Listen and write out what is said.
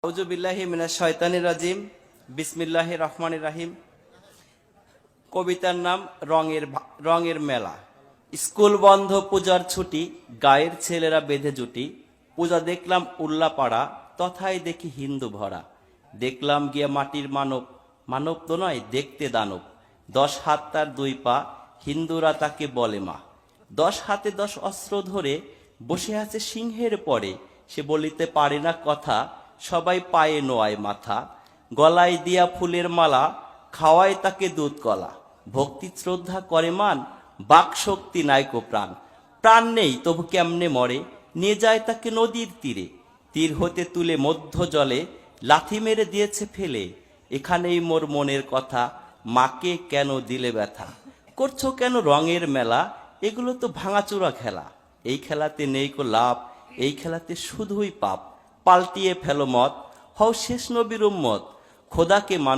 আউযু বিল্লাহি মিনাশ শাইতানির রাজিম। বিসমিল্লাহির রহমানির রহিম। কবিতার নাম রঙের মেলা। স্কুল বন্ধ, পূজার ছুটি, গায়ের ছেলেরা বেঁধে জুটি। পূজা দেখলাম উল্লাপাড়া, তথায় দেখি হিন্দু ভরা। দেখলাম গিয়া মাটির মানব, মানব তো নয় দেখতে দানব। 10 হাত তার 2 পা, হিন্দুরা তাকে বলে মা। 10 হাতে 10 অস্ত্র ধরে বসে আছে সিংহের পরে। সে বলিতে পারে না কথা, সবাই পায়ে নোয়ায় মাথা। গলায় দিয়া ফুলের মালা, খাওয়ায় তাকে দুধ কলা। ভক্তি শ্রদ্ধা করে মান, বাক শক্তি নাইকো প্রাণ। প্রাণ নেই তবু কেমনে মরে, নিয়ে যায় তাকে নদীর তীরে। তীর হতে তুলে মধ্য জলে, লাথি মেরে দিয়েছে ফেলে। এখানেই মোর মনের কথা, মাকে কেন দিলে ব্যথা। করছো কেন রঙের মেলা, এগুলো তো ভাঙাচুরা খেলা। এই খেলাতে নেই কো লাভ, এই খেলাতে শুধুই পাপ। পাল্টিয়ে ফেলো মত, হও শেষ নবীর উম্মত। খোদাকে মানো।